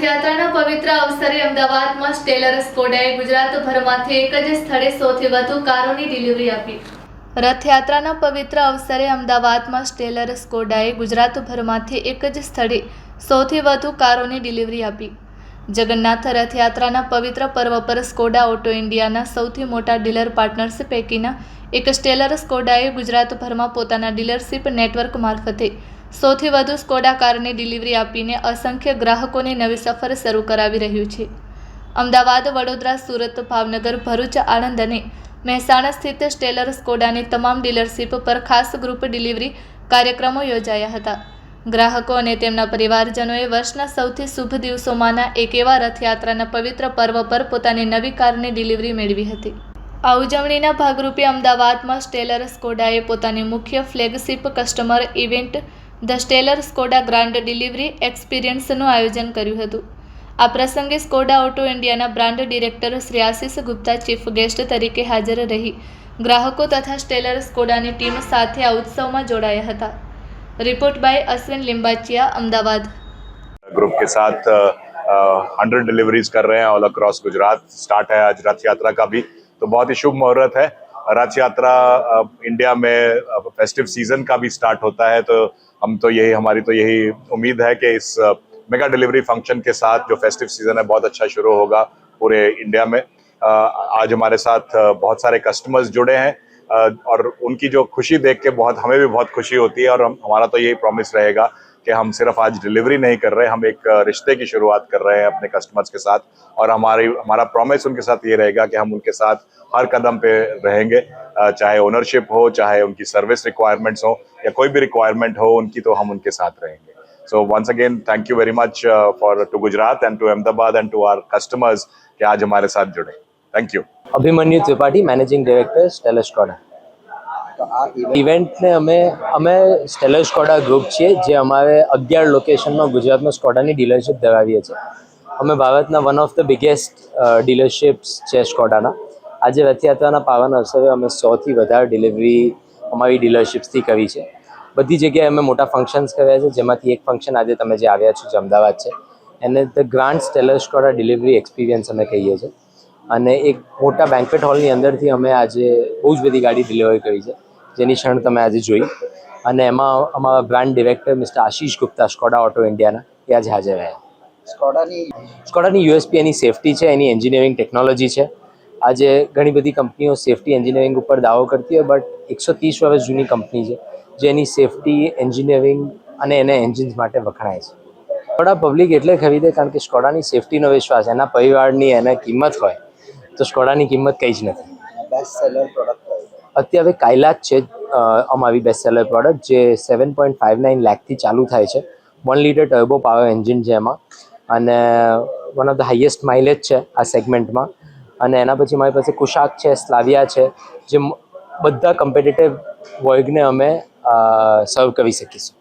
રથયાત્રાના પવિત્ર અવસરે અમદાવાદમાં સ્ટેલર સ્કોડાએ ગુજરાતભરમાંથી એક જ સ્થળે સૌથી વધુ કારોની ડિલિવરી આપી। રથયાત્રાના પવિત્ર અવસરે અમદાવાદમાં સ્ટેલર સ્કોડાએ ગુજરાતભરમાંથી એક જ સ્થળે સૌથી વધુ કારોની ડિલિવરી આપી। જગન્નાથ રથયાત્રાના પવિત્ર પર્વ પર સ્કોડા ઓટો ઇન્ડિયાના સૌથી મોટા ડીલર પાર્ટનર્સ પૈકીના એક સ્ટેલર સ્કોડાએ ગુજરાતભરમાં પોતાના ડીલરશીપ નેટવર્ક મારફતે સૌથી વધુ સ્કોડા કારની ડિલિવરી આપીને અસંખ્ય ગ્રાહકોની નવી સફર શરૂ કરાવી રહ્યું છે। અમદાવાદ, વડોદરા, સુરત, ભાવનગર, ભરૂચ, આણંદ અને મહેસાણા સ્થિત સ્ટેલર સ્કોડાની તમામ ડીલરશીપ પર ખાસ ગ્રુપ ડિલિવરી કાર્યક્રમો યોજાયા હતા। ગ્રાહકો અને તેમના પરિવારજનોએ વર્ષના સૌથી શુભ દિવસોમાંના એક એવા રથયાત્રાના પવિત્ર પર્વ પર પોતાની નવી કારની ડિલિવરી મેળવી હતી। આ ઉજવણીના ભાગરૂપે અમદાવાદમાં સ્ટેલર સ્કોડાએ પોતાની મુખ્ય flagship customer event the stellar Skoda grand delivery એક્સપિરિયન્સનું આયોજન કર્યું હતું। આ પ્રસંગે સ્કોડા ઓટો ઇન્ડિયાના brand director Shri Ashish Gupta chief guest તરીકે હાજર રહી ગ્રાહકો તથા સ્ટેલર સ્કોડાની ટીમ સાથે આ ઉત્સવમાં જોડાયા હતા। Report by Ashwin Limbachiya, Ahmedabad. Group के साथ 100 डिलीवरीज कर रहे हैं ऑल अक्रॉस गुजरात। स्टार्ट है आज रथ यात्रा का भी, तो बहुत ही शुभ मुहूर्त है। रथ यात्रा इंडिया में फेस्टिव सीजन का भी स्टार्ट होता है, तो हमारी तो यही उम्मीद है कि इस मेगा डिलीवरी फंक्शन के साथ जो फेस्टिव सीजन है बहुत अच्छा शुरू होगा पूरे इंडिया में। आज हमारे साथ बहुत सारे कस्टमर्स जुड़े हैं और उनकी जो खुशी देख के हमें भी बहुत खुशी होती है। और हमारा तो यही प्रॉमिस रहेगा कि हम सिर्फ आज डिलीवरी नहीं कर रहे, हम एक रिश्ते की शुरुआत कर रहे हैं अपने कस्टमर्स के साथ। और हमारा प्रॉमिस उनके साथ ये रहेगा कि हम उनके साथ हर कदम पे रहेंगे, चाहे ओनरशिप हो, चाहे उनकी सर्विस रिक्वायरमेंट्स हो या कोई भी रिक्वायरमेंट हो उनकी, तो हम उनके साथ रहेंगे। So once again, thank you very much to Gujarat and to Ahmedabad and to our customers कि आज हमारे साथ जुड़े। Thank you. Abhimanyu Tripathi, managing director stellar Skoda. તો આ ઇવેન્ટને અમે સ્ટેલર સ્કોડા ગ્રુપ છીએ, જે અમારે 11 લોકેશનમાં ગુજરાતમાં સ્કોડાની ડીલરશીપ ધરાવીએ છીએ। અમે ભારતના વન ઓફ ધ બિગેસ્ટ ડીલરશીપ્સ છે સ્કોડાના। આજે રથયાત્રાના પાવન અવસરે અમે 100થી વધારે ડિલિવરી અમારી ડીલરશીપ્સથી કરી છે। બધી જગ્યાએ અમે મોટા ફંક્શન્સ કર્યા છે, જેમાંથી એક ફંક્શન આજે તમે જે આવ્યા છો જે અમદાવાદ છે, એને the grand stellar Skoda delivery experience અમે કહીએ છીએ। અને એક મોટા બેન્ક્વેટ હોલની અંદરથી અમે આજે બહુ જ બધી ગાડી ડિલિવરી કરી છે, જેની ક્ષણ તમે આજે જોઈ। અને એમાં અમારા brand director mister Ashish Gupta Skoda auto ઇન્ડિયાના એ આજે હાજર રહ્યા। સ્કોડાની યુએસપી એની સેફટી છે, એની એન્જિનિયરિંગ ટેકનોલોજી છે। આજે ઘણી બધી કંપનીઓ સેફટી એન્જિનિયરિંગ ઉપર દાવો કરતી હોય, બટ 130 વર્ષ જૂની કંપની છે જે એની સેફટી, એન્જિનિયરિંગ અને એના એન્જિન્સ માટે વખણાય છે। સ્કોડા પબ્લિક એટલે ખરીદે કારણ કે સ્કોડાની સેફટીનો વિશ્વાસ, એના પરિવારની એને કિંમત હોય તો સ્કોડાની કિંમત કંઈ જ નથી। બેસ્ટ સેલર પ્રોડક્ટ અત્યારે કાયલા જ છે અમારી બેસ્ટ સેલર પ્રોડક્ટ, જે 7.59 લાખથી ચાલુ થાય છે। 1 લીટર ટર્બો પાવર એન્જિન છે એમાં, અને one of the highest mileage છે આ સેગમેન્ટમાં। અને એના પછી મારી પાસે કુશાક છે, સ્લાવિયા છે, જે બધા કમ્પિટિટિવ વર્ગને અમે સર્વ કરી શકીશું।